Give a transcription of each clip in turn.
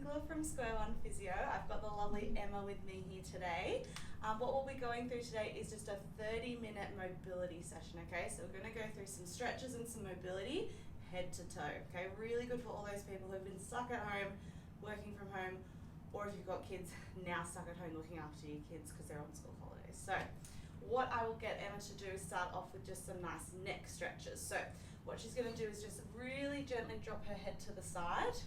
Nicola from Square One Physio. I've got the lovely Emma with me here today. What we'll be going through today is just a 30-minute mobility session, okay? So we're going to go through some stretches and some mobility, head to toe, okay? Really good for all those people who've been stuck at home, working from home, or if you've got kids, now stuck at home looking after your kids because they're on school holidays. So what I will get Emma to do is start off with just some nice neck stretches. So what she's going to do is just really gently drop her head to the side.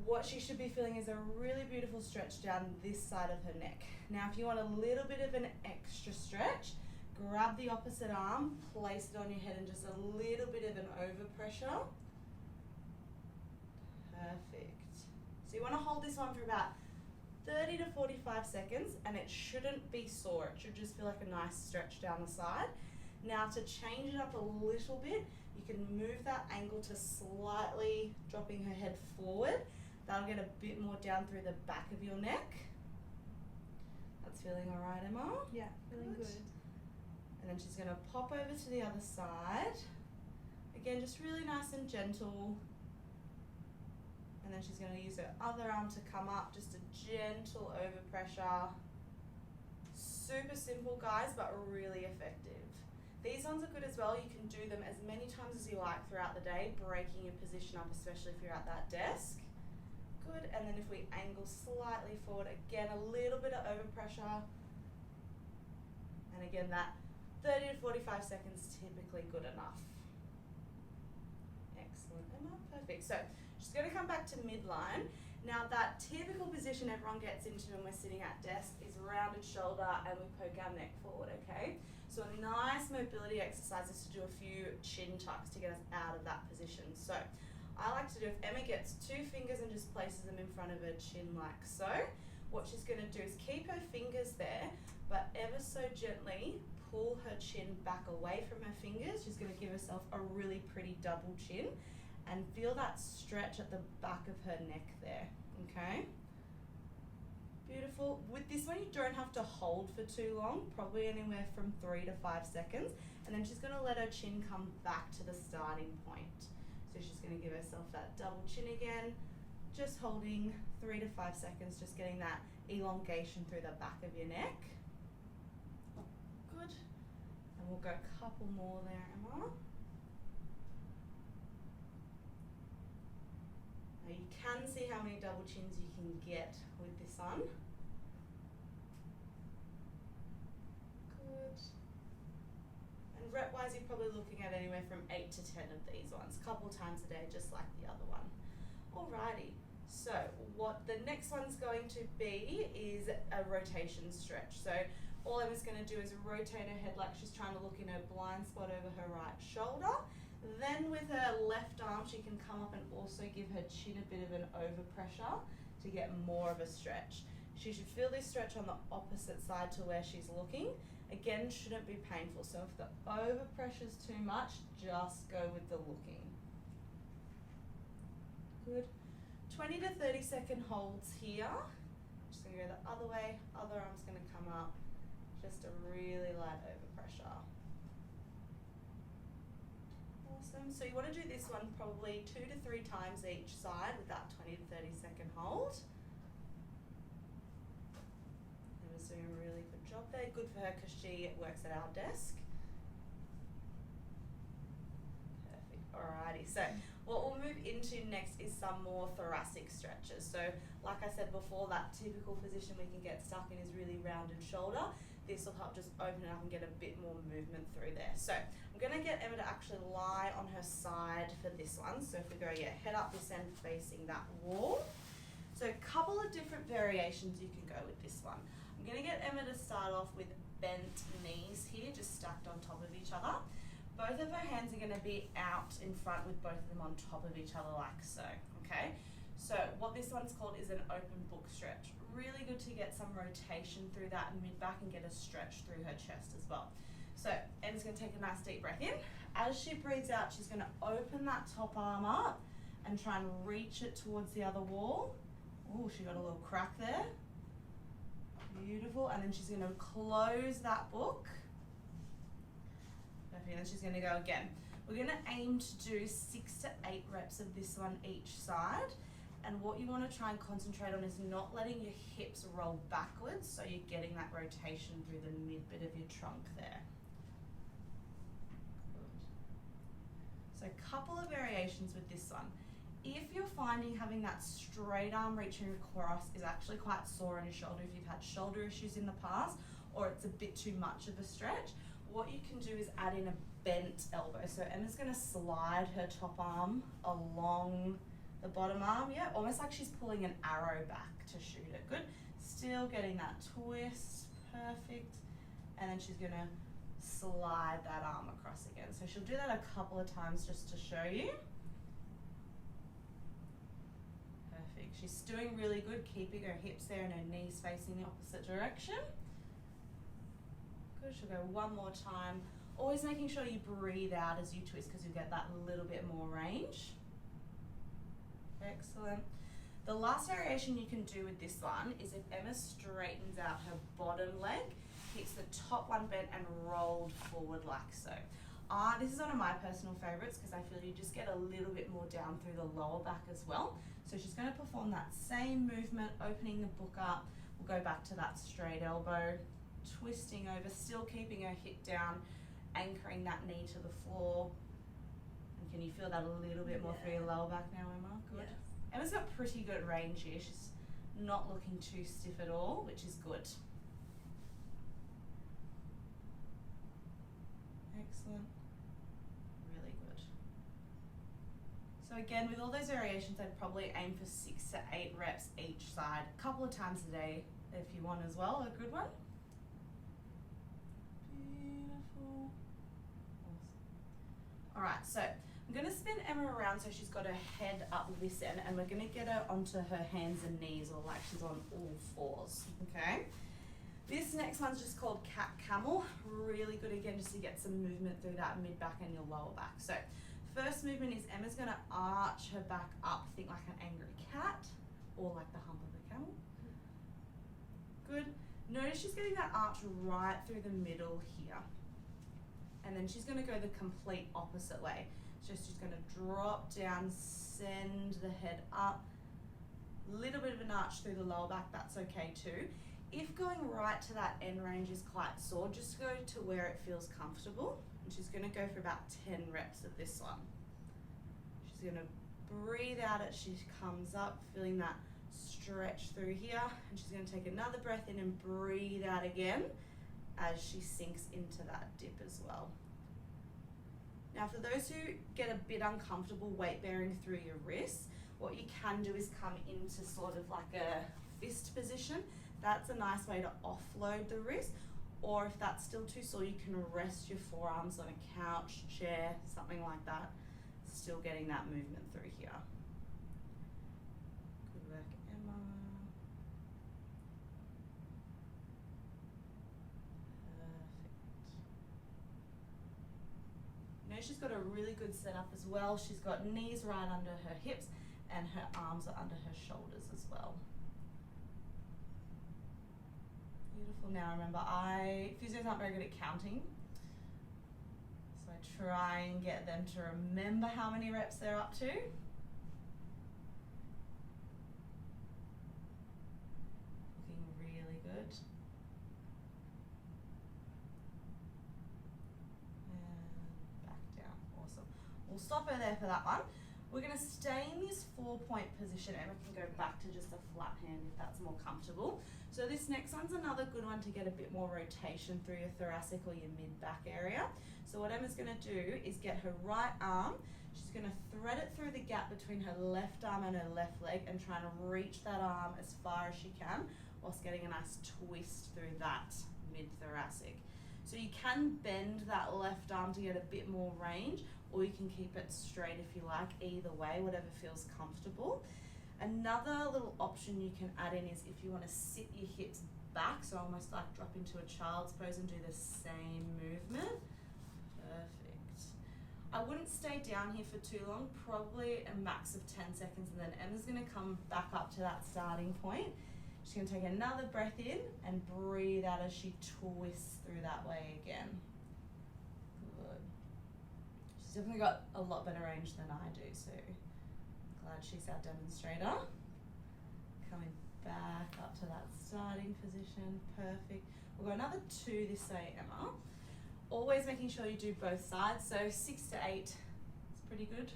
What she should be feeling is a really beautiful stretch down this side of her neck. Now, if you want a little bit of an extra stretch, grab the opposite arm, place it on your head, and just a little bit of an overpressure. Perfect. So you want to hold this one for about 30 to 45 seconds, and it shouldn't be sore. It should just feel like a nice stretch down the side. Now, to change it up a little bit, you can move that angle to slightly dropping her head forward. That'll get a bit more down through the back of your neck. That's feeling all right, Emma? Yeah, feeling good. And then she's going to pop over to the other side. Again, just really nice and gentle. And then she's going to use her other arm to come up, just a gentle overpressure. Super simple, guys, but really effective. These ones are good as well. You can do them as many times as you like throughout the day, breaking your position up, especially if you're at that desk. Good. And then if we angle slightly forward, again, a little bit of overpressure. And again, that 30 to 45 seconds typically good enough. Excellent, Emma. Perfect. So she's going to come back to midline. Now, that typical position everyone gets into when we're sitting at desk is rounded shoulder and we poke our neck forward, okay? So a nice mobility exercise is to do a few chin tucks to get us out of that position. So I like to do, if Emma gets 2 fingers and just places them in front of her chin like so, what she's going to do is keep her fingers there, but ever so gently pull her chin back away from her fingers. She's going to give herself a really pretty double chin and feel that stretch at the back of her neck there, okay? Beautiful. With this one, you don't have to hold for too long, probably anywhere from 3 to 5 seconds, and then she's going to let her chin come back to the starting point. So she's going to give herself that double chin again, just holding 3 to 5 seconds, just getting that elongation through the back of your neck. Good. And we'll go a couple more there, Emma. Now you can see how many double chins you can get with this one. Good. And rep-wise, you're probably looking at anywhere from 8 to 10 of these ones, a couple times a day, just like the other one. Alrighty, so what the next one's going to be is a rotation stretch. So all Emma's going to do is rotate her head like she's trying to look in her blind spot over her right shoulder. Then with her left arm, she can come up and also give her chin a bit of an overpressure to get more of a stretch. She should feel this stretch on the opposite side to where she's looking. Again, shouldn't be painful. So if the overpressure's too much, just go with the looking. Good. 20 to 30 second holds here. Just gonna go the other way, other arm's gonna come up. Just a really light overpressure. Awesome. So you want to do this one probably 2 to 3 times each side with that 20 to 30 second hold. Emma's doing a really good job there. Good for her because she works at our desk. Perfect. Alrighty. So what we'll move into next is some more thoracic stretches. So like I said before, that typical position we can get stuck in is really rounded shoulder. This will help just open it up and get a bit more movement through there. So I'm going to get Emma to actually lie on her side for this one. So if we go, head up this end facing that wall. So a couple of different variations you can go with this one. I'm going to get Emma to start off with bent knees here, just stacked on top of each other. Both of her hands are going to be out in front with both of them on top of each other like so, okay? So what this one's called is an open book stretch. Really good to get some rotation through that mid-back and get a stretch through her chest as well. So Emma's going to take a nice deep breath in. As she breathes out, she's going to open that top arm up and try and reach it towards the other wall. Oh, she got a little crack there. Beautiful. And then she's going to close that book. Perfect. And then she's going to go again. We're going to aim to do 6 to 8 reps of this one each side. And what you want to try and concentrate on is not letting your hips roll backwards, so you're getting that rotation through the mid bit of your trunk there. Good. So a couple of variations with this one. If you're finding having that straight arm reaching across is actually quite sore on your shoulder, if you've had shoulder issues in the past, or it's a bit too much of a stretch, what you can do is add in a bent elbow. So Emma's going to slide her top arm along the bottom arm, yeah, almost like she's pulling an arrow back to shoot it. Good. Still getting that twist, perfect. And then she's going to slide that arm across again. So she'll do that a couple of times just to show you. Perfect. She's doing really good, keeping her hips there and her knees facing the opposite direction. Good. She'll go one more time. Always making sure you breathe out as you twist because you get that little bit more range. Excellent. The last variation you can do with this one is if Emma straightens out her bottom leg, keeps the top one bent and rolled forward like so. This is one of my personal favorites because I feel you just get a little bit more down through the lower back as well. So she's going to perform that same movement, opening the book up. We'll go back to that straight elbow, twisting over, still keeping her hip down, anchoring that knee to the floor. And can you feel that a little bit more through your lower back now, Emma? Good. Yes. Emma's got pretty good range here. She's not looking too stiff at all, which is good. Excellent. Really good. So again, with all those variations, I'd probably aim for 6 to 8 reps each side, a couple of times a day if you want as well, a good one. Beautiful. Awesome. All right, so I'm going to spin Emma around so she's got her head up this end, and we're going to get her onto her hands and knees, or like she's on all fours, okay? This next one's just called cat camel. Really good again just to get some movement through that mid back and your lower back. So first movement is Emma's going to arch her back up, think like an angry cat or like the hump of a camel. Good. Notice she's getting that arch right through the middle here. And then she's going to go the complete opposite way. So she's going to drop down, send the head up. Little bit of an arch through the lower back, that's okay too. If going right to that end range is quite sore, just go to where it feels comfortable. And she's going to go for about 10 reps of this one. She's going to breathe out as she comes up, feeling that stretch through here. And she's going to take another breath in and breathe out again as she sinks into that dip as well. Now for those who get a bit uncomfortable weight bearing through your wrists, what you can do is come into sort of like a fist position. That's a nice way to offload the wrist. Or if that's still too sore, you can rest your forearms on a couch, chair, something like that. Still getting that movement through here. Good work, Emma. Perfect. You know, she's got a really good setup as well. She's got knees right under her hips and her arms are under her shoulders as well. Beautiful. Now remember, physios aren't very good at counting, so I try and get them to remember how many reps they're up to. Looking really good. And back down. Awesome. We'll stop her there for that one. We're going to stay in this 4-point position. Emma can go back to just a flat hand if that's more comfortable. So this next one's another good one to get a bit more rotation through your thoracic or your mid-back area. So what Emma's going to do is get her right arm. She's going to thread it through the gap between her left arm and her left leg and trying to reach that arm as far as she can whilst getting a nice twist through that mid-thoracic. So you can bend that left arm to get a bit more range, or you can keep it straight if you like, either way, whatever feels comfortable. Another little option you can add in is if you want to sit your hips back, so almost like drop into a child's pose and do the same movement. Perfect. I wouldn't stay down here for too long, probably a max of 10 seconds, and then Emma's going to come back up to that starting point. She's going to take another breath in and breathe out as she twists through that way again. Good. She's definitely got a lot better range than I do, so Glad she's our demonstrator. Coming back up to that starting position, perfect. We'll go another 2 this way, Emma. Always making sure you do both sides, so 6 to 8 is pretty good.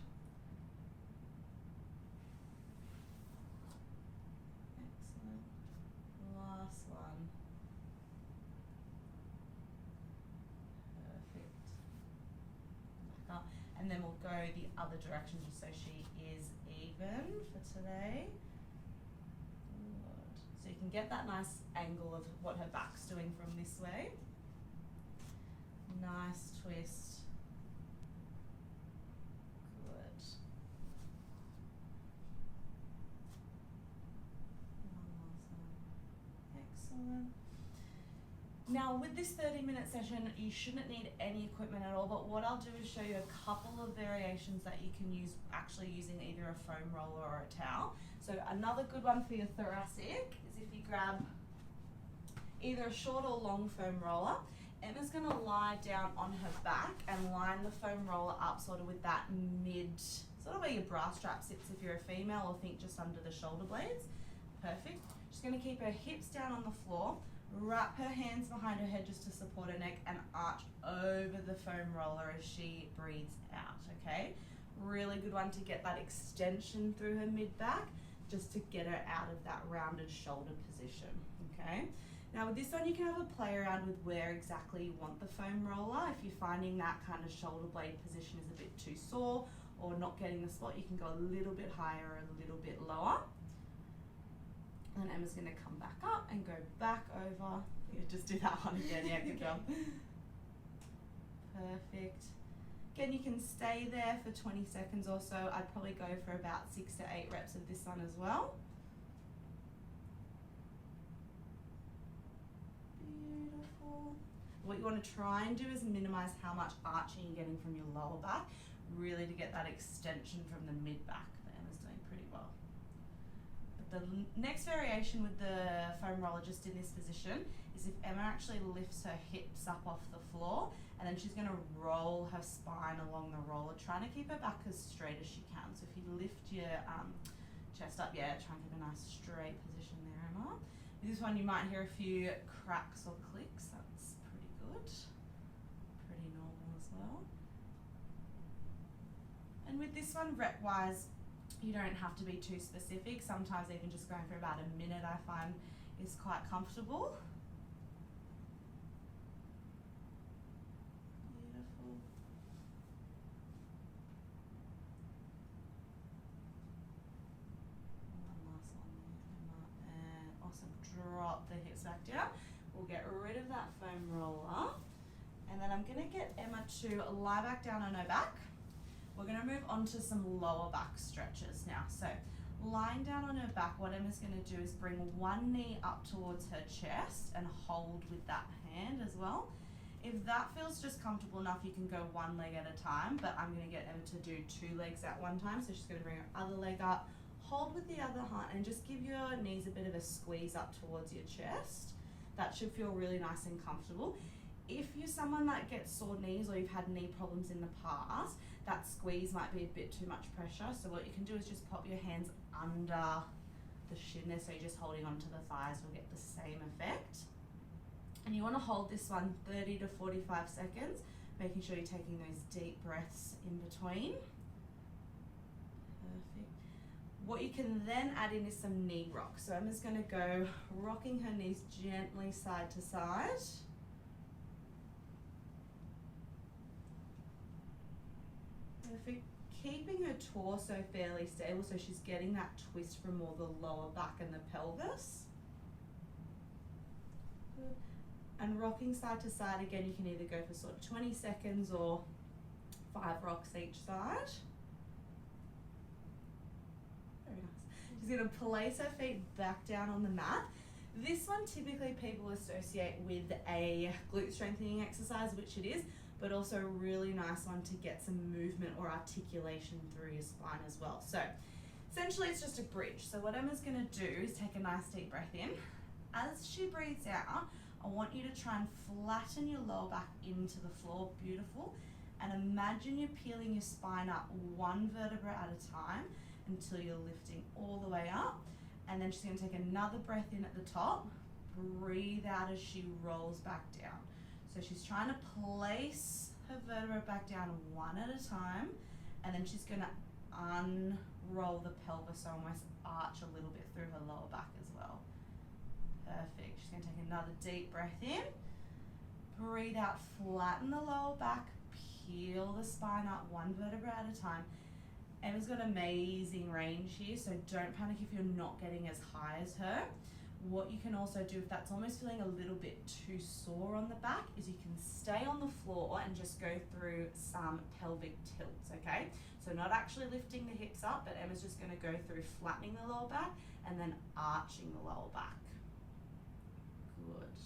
Excellent. Last one. Perfect. Back up. And then we'll go the other direction just so she is even for today. Good. So you can get that nice angle of what her back's doing from this way. Nice twist. Good. One last one. Excellent. Now with this 30-minute session, you shouldn't need any equipment at all, but what I'll do is show you a couple of variations that you can use actually using either a foam roller or a towel. So another good one for your thoracic is if you grab either a short or long foam roller. Emma's going to lie down on her back and line the foam roller up sort of with that mid, sort of where your bra strap sits if you're a female, or think just under the shoulder blades. Perfect. She's going to keep her hips down on the floor, wrap her hands behind her head just to support her neck, and arch over the foam roller as she breathes out, okay? Really good one to get that extension through her mid-back, just to get her out of that rounded shoulder position, okay? Now with this one, you can have a play around with where exactly you want the foam roller. If you're finding that kind of shoulder blade position is a bit too sore or not getting the spot, you can go a little bit higher or a little bit lower. And Emma's going to come back up and go back over. Yeah, just do that one again, yeah, good job. Perfect. Again, you can stay there for 20 seconds or so. I'd probably go for about 6 to 8 reps of this one as well. Beautiful. What you want to try and do is minimize how much arching you're getting from your lower back, really to get that extension from the mid-back. But Emma's doing pretty well. But the next variation with the foam roller just in this position is if Emma actually lifts her hips up off the floor, and then she's going to roll her spine along the roller, trying to keep her back as straight as she can. So if you lift your chest up, yeah, try and keep a nice straight position there, Emma. With this one you might hear a few cracks or clicks. That's pretty good. Pretty normal as well. And with this one, rep-wise, you don't have to be too specific. Sometimes even just going for about a minute I find is quite comfortable. Beautiful. One last one there, Emma. And awesome. Drop the hips back down. We'll get rid of that foam roller. And then I'm going to get Emma to lie back down on her back. We're going to move on to some lower back stretches now. So lying down on her back, what Emma's going to do is bring one knee up towards her chest and hold with that hand as well. If that feels just comfortable enough, you can go one leg at a time, but I'm going to get Emma to do 2 legs at one time. So she's going to bring her other leg up, hold with the other hand, and just give your knees a bit of a squeeze up towards your chest. That should feel really nice and comfortable. If you're someone that gets sore knees or you've had knee problems in the past, that squeeze might be a bit too much pressure. So what you can do is just pop your hands under the shin there, so you're just holding onto the thighs, will get the same effect. And you want to hold this one 30 to 45 seconds, making sure you're taking those deep breaths in between. Perfect. What you can then add in is some knee rock. So Emma's going to go rocking her knees gently side to side. Perfect. Keeping her torso fairly stable so she's getting that twist from more the lower back and the pelvis. Good. And rocking side to side again, you can either go for sort of 20 seconds or 5 rocks each side. Very nice. She's going to place her feet back down on the mat. This one typically people associate with a glute strengthening exercise, which it is, but also a really nice one to get some movement or articulation through your spine as well. So essentially it's just a bridge. So what Emma's going to do is take a nice deep breath in. As she breathes out, I want you to try and flatten your lower back into the floor, beautiful, and imagine you're peeling your spine up 1 vertebra at a time, until you're lifting all the way up. And then she's going to take another breath in at the top, breathe out as she rolls back down. So she's trying to place her vertebra back down one at a time, and then she's going to unroll the pelvis, so almost arch a little bit through her lower back as well. Perfect. She's going to take another deep breath in, breathe out, flatten the lower back, peel the spine up one vertebra at a time. Emma's got amazing range here, so don't panic if you're not getting as high as her. What you can also do if that's almost feeling a little bit too sore on the back is you can stay on the floor and just go through some pelvic tilts, okay? So not actually lifting the hips up, but Emma's just going to go through flattening the lower back and then arching the lower back. Good.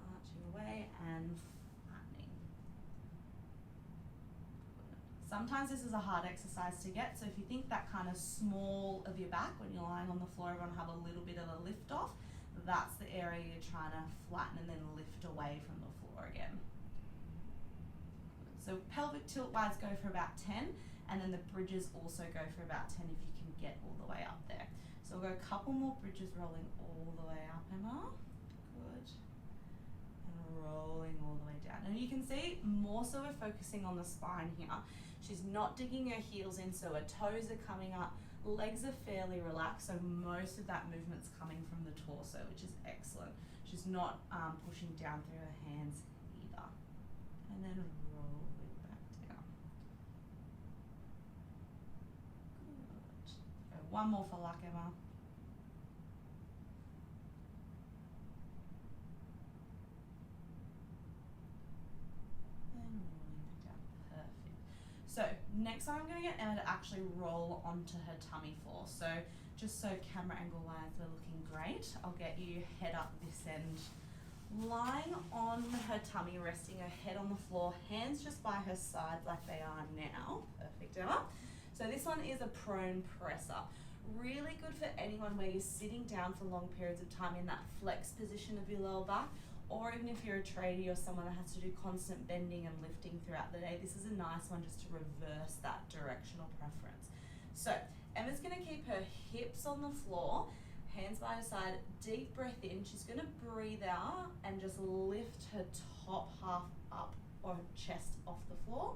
Arching away and flattening. Good. Sometimes this is a hard exercise to get, so if you think that kind of small of your back when you're lying on the floor, you're going to have a little bit of a lift off, that's the area you're trying to flatten and then lift away from the floor again. So pelvic tilt wise go for about 10, and then the bridges also go for about 10 if you can get all the way up there. So we'll go a couple more bridges rolling all the way up, Emma. Good. And rolling all the way down. And you can see more so we're focusing on the spine here. She's not digging her heels in, so her toes are coming up. Legs are fairly relaxed, so most of that movement's coming from the torso, which is excellent. She's not pushing down through her hands either. And then rolling back down. Good. Go one more for luck, Emma. And rolling back down. Perfect. So next I'm going to get Emma to actually roll onto her tummy floor. So just so camera angle wise we're looking great, I'll get you head up this end. Lying on her tummy, resting her head on the floor, hands just by her sides like they are now. Perfect, Emma. So this one is a prone presser. Really good for anyone where you're sitting down for long periods of time in that flex position of your lower back, or even if you're a tradie or someone that has to do constant bending and lifting throughout the day. This is a nice one just to reverse that directional preference. So Emma's going to keep her hips on the floor, hands by her side, deep breath in. She's going to breathe out and just lift her top half up or chest off the floor.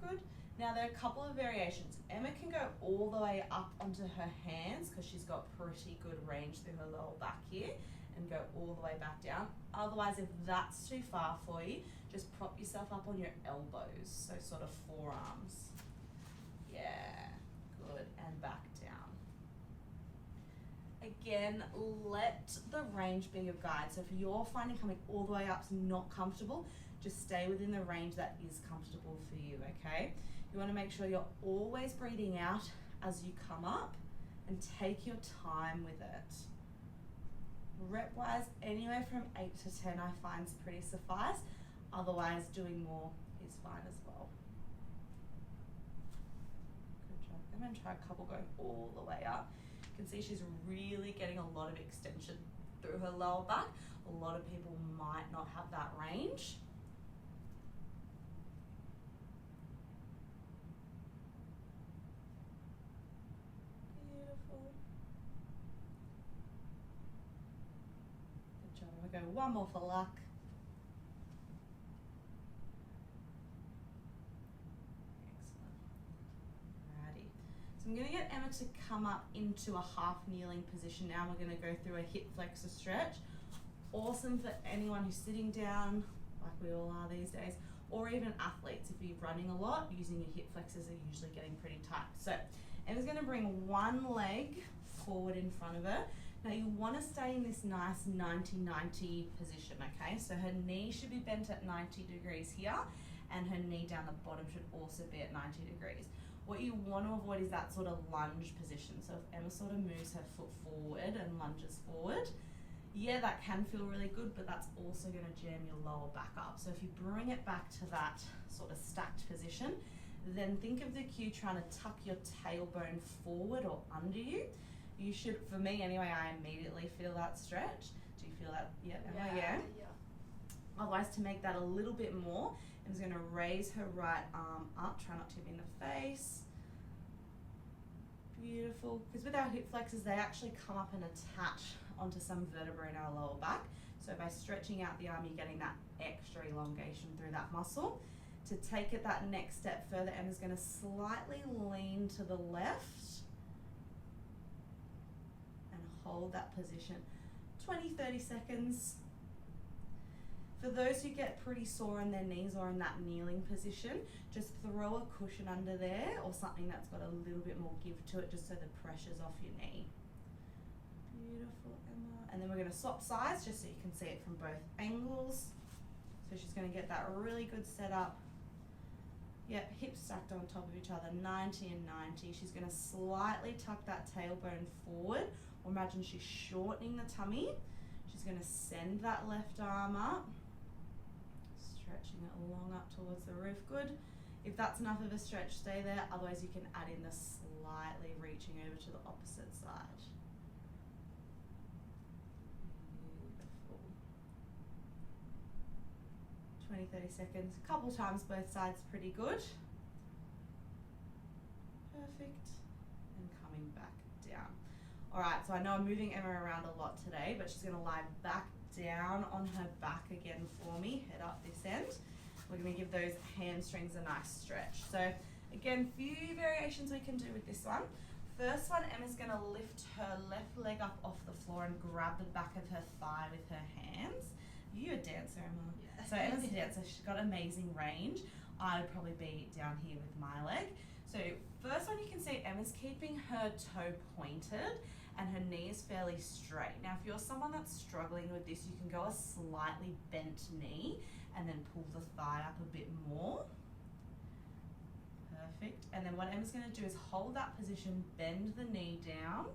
Good. Now there are a couple of variations. Emma can go all the way up onto her hands because she's got pretty good range through her lower back here, and go all the way back down. Otherwise, if that's too far for you, just prop yourself up on your elbows, so sort of forearms. Yeah, good, and back down. Again, let the range be your guide. So if you're finding coming all the way up is not comfortable, just stay within the range that is comfortable for you, okay? You want to make sure you're always breathing out as you come up and take your time with it. Rep wise, anywhere from 8 to 10 I find is pretty suffice. Otherwise, doing more is fine as well. Good job. I'm going to try a couple going all the way up. You can see she's really getting a lot of extension through her lower back. A lot of people might not have that range. Beautiful. Good job. We'll go one more for luck. I'm going to get Emma to come up into a half kneeling position now. We're going to go through a hip flexor stretch. Awesome for anyone who's sitting down, like we all are these days, or even athletes. If you're running a lot, using your hip flexors are usually getting pretty tight. So Emma's going to bring one leg forward in front of her. Now you want to stay in this nice 90-90 position, okay? So her knee should be bent at 90 degrees here, and her knee down the bottom should also be at 90 degrees. What you want to avoid is that sort of lunge position. So if Emma sort of moves her foot forward and lunges forward, yeah, that can feel really good, but that's also going to jam your lower back up. So if you bring it back to that sort of stacked position, then think of the cue trying to tuck your tailbone forward or under you. You should, for me anyway, I immediately feel that stretch. Do you feel that? Yeah, Emma? Yeah. Otherwise, to make that a little bit more, Emma's going to raise her right arm up, try not to hit me in the face. Beautiful, because with our hip flexors, they actually come up and attach onto some vertebra in our lower back. So by stretching out the arm, you're getting that extra elongation through that muscle. To take it that next step further, Emma's going to slightly lean to the left and hold that position 20-30 seconds. For those who get pretty sore in their knees or in that kneeling position, just throw a cushion under there or something that's got a little bit more give to it, just so the pressure's off your knee. Beautiful, Emma. And then we're going to swap sides just so you can see it from both angles. So she's going to get that really good setup. Yep, hips stacked on top of each other, 90 and 90. She's going to slightly tuck that tailbone forward, or imagine she's shortening the tummy. She's going to send that left arm up, stretching it long up towards the roof. Good. If that's enough of a stretch, stay there. Otherwise, you can add in the slightly reaching over to the opposite side. Beautiful. 20-30 seconds. A couple times both sides, pretty good. Perfect. And coming back down. Alright, so I know I'm moving Emma around a lot today, but she's going to lie back down on her back again for me, head up this end. We're going to give those hamstrings a nice stretch. So again, few variations we can do with this one. First one, Emma's going to lift her left leg up off the floor and grab the back of her thigh with her hands. You're a dancer, Emma. Yeah. So Emma's a dancer, she's got amazing range. I'd probably be down here with my leg. So first one, you can see Emma's keeping her toe pointed and her knee is fairly straight. Now, if you're someone that's struggling with this, you can go a slightly bent knee and then pull the thigh up a bit more. Perfect. And then what Emma's going to do is hold that position, bend the knee down,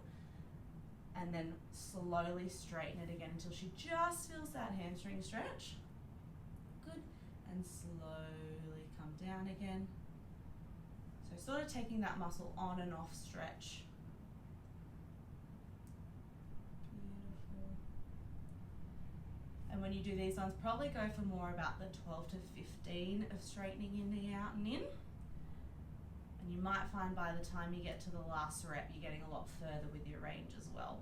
and then slowly straighten it again until she just feels that hamstring stretch. Good. And slowly come down again. So sort of taking that muscle on and off stretch. And when you do these ones, probably go for more about the 12 to 15 of straightening your knee out and in. And you might find by the time you get to the last rep, you're getting a lot further with your range as well.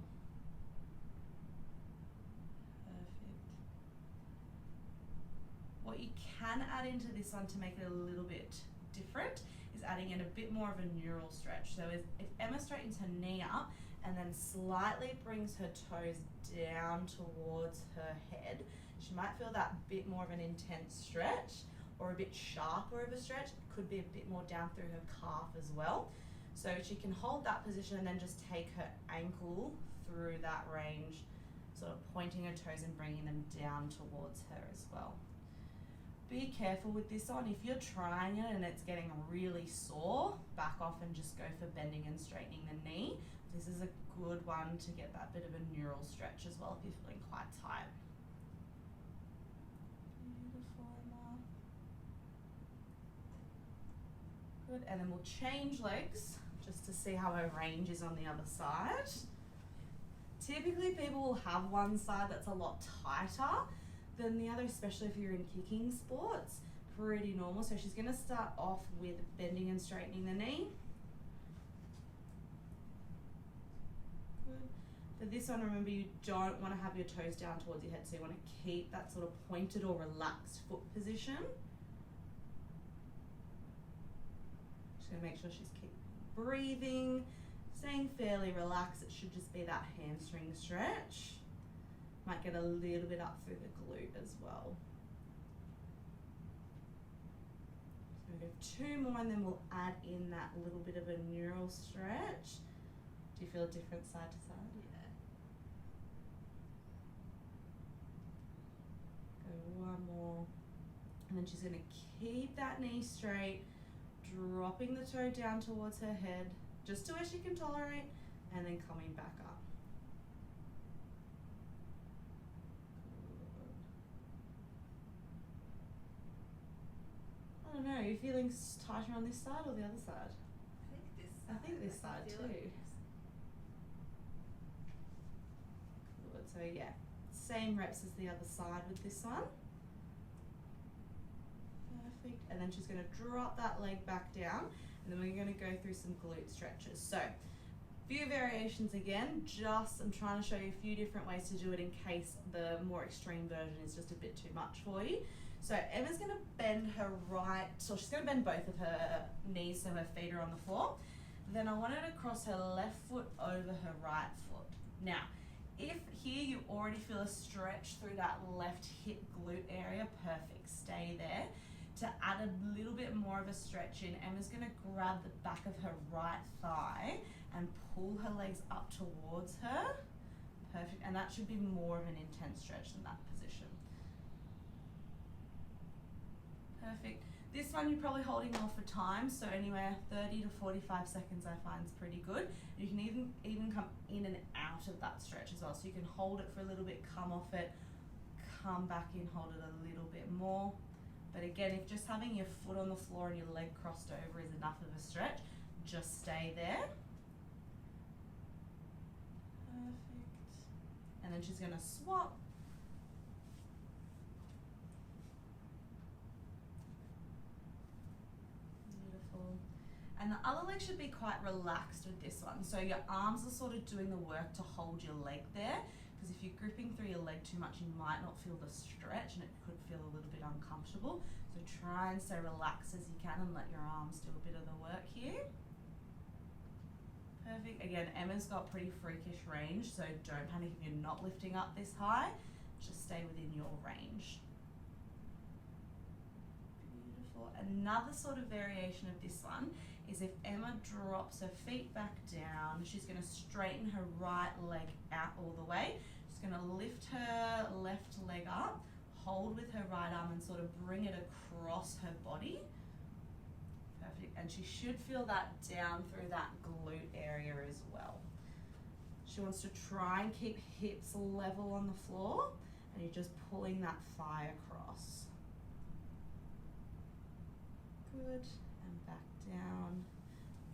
Perfect. What you can add into this one to make it a little bit different is adding in a bit more of a neural stretch. So if Emma straightens her knee up, and then slightly brings her toes down towards her head, she might feel that bit more of an intense stretch or a bit sharper of a stretch. It could be a bit more down through her calf as well. So she can hold that position and then just take her ankle through that range, sort of pointing her toes and bringing them down towards her as well. Be careful with this one. If you're trying it and it's getting really sore, back off and just go for bending and straightening the knee. This is a good one to get that bit of a neural stretch as well if you're feeling quite tight. Beautiful, Emma. Good, and then we'll change legs just to see how her range is on the other side. Typically people will have one side that's a lot tighter than the other, especially if you're in kicking sports. Pretty normal. So she's going to start off with bending and straightening the knee. For this one, remember you don't want to have your toes down towards your head, so you want to keep that sort of pointed or relaxed foot position. Just going to make sure she's keep breathing, staying fairly relaxed. It should just be that hamstring stretch. Might get a little bit up through the glute as well. So we go 2 more and then we'll add in that little bit of a neural stretch. Do you feel a different side to side? Go 1 more. And then she's going to keep that knee straight, dropping the toe down towards her head, just to where she can tolerate, and then coming back up. I don't know, are you feeling tighter on this side or the other side? I think this side too. Good. So yeah, same reps as the other side with this one. Perfect. And then she's going to drop that leg back down, and then we're going to go through some glute stretches. So Few variations again, I'm trying to show you a few different ways to do it in case the more extreme version is just a bit too much for you. So Emma's going to bend her she's going to bend both of her knees so her feet are on the floor. Then I want her to cross her left foot over her right foot. Now, if here you already feel a stretch through that left hip glute area, perfect, stay there. To add a little bit more of a stretch in, Emma's going to grab the back of her right thigh and pull her legs up towards her. Perfect, and that should be more of an intense stretch than that position. Perfect. This one you're probably holding more for time, so anywhere 30 to 45 seconds I find is pretty good. You can even come in and out of that stretch as well, so you can hold it for a little bit, come off it, come back in, hold it a little bit more. But again, if just having your foot on the floor and your leg crossed over is enough of a stretch, just stay there. Perfect. And then she's going to swap. Beautiful. And the other leg should be quite relaxed with this one. So your arms are sort of doing the work to hold your leg there. Because if you're gripping through your leg too much, you might not feel the stretch and it could feel a little bit uncomfortable. So try and stay relaxed as you can and let your arms do a bit of the work here. Perfect. Again, Emma's got pretty freakish range, so don't panic if you're not lifting up this high. Just stay within your range. Beautiful. Another sort of variation of this one is if Emma drops her feet back down, she's going to straighten her right leg out all the way. She's going to lift her left leg up, hold with her right arm and sort of bring it across her body. Perfect. And she should feel that down through that glute area as well. She wants to try and keep hips level on the floor, and you're just pulling that thigh across. Good. And back down.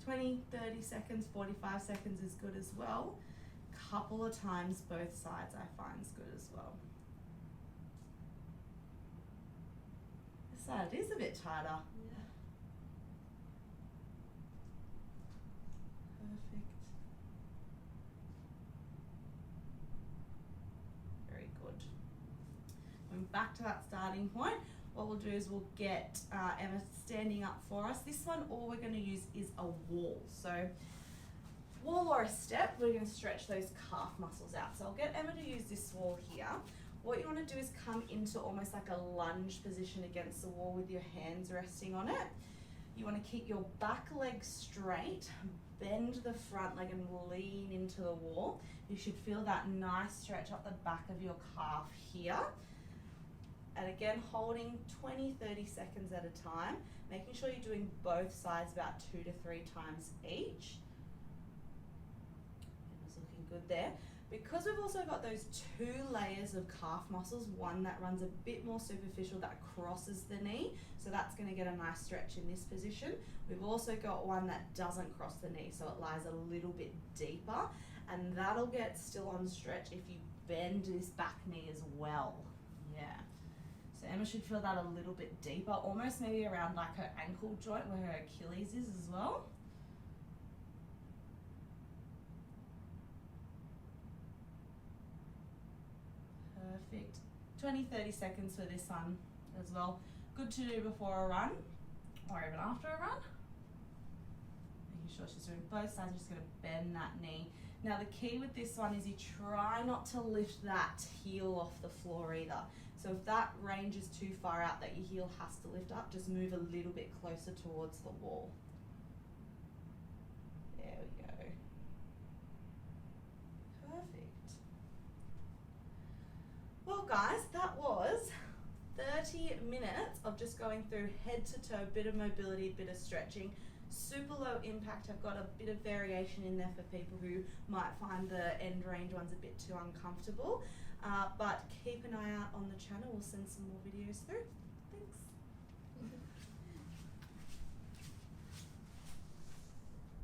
20, 30 seconds, 45 seconds is good as well. Couple of times both sides I find is good as well. This side is a bit tighter. Yeah. Perfect. Very good. Going back to that starting point, what we'll do is we'll get Emma standing up for us. This one, all we're going to use is a wall. So wall or a step, we're going to stretch those calf muscles out. So I'll get Emma to use this wall here. What you want to do is come into almost like a lunge position against the wall with your hands resting on it. You want to keep your back leg straight, bend the front leg and lean into the wall. You should feel that nice stretch up the back of your calf here. And again, holding 20, 30 seconds at a time, making sure you're doing both sides about 2 to 3 times each. It was looking good there. Because we've also got those 2 layers of calf muscles, one that runs a bit more superficial that crosses the knee, so that's going to get a nice stretch in this position. We've also got one that doesn't cross the knee, so it lies a little bit deeper, and that'll get still on stretch if you bend this back knee as well. Yeah. So Emma should feel that a little bit deeper, almost maybe around like her ankle joint where her Achilles is as well. Perfect. 20, 30 seconds for this one as well. Good to do before a run or even after a run. Making sure she's doing both sides, just going to bend that knee. Now the key with this one is you try not to lift that heel off the floor either. So if that range is too far out that your heel has to lift up, just move a little bit closer towards the wall. There we go. Perfect. Well guys, that was 30 minutes of just going through head to toe, bit of mobility, bit of stretching. Super low impact. I've got a bit of variation in there for people who might find the end range ones a bit too uncomfortable. But keep an eye out on the channel. We'll send some more videos through.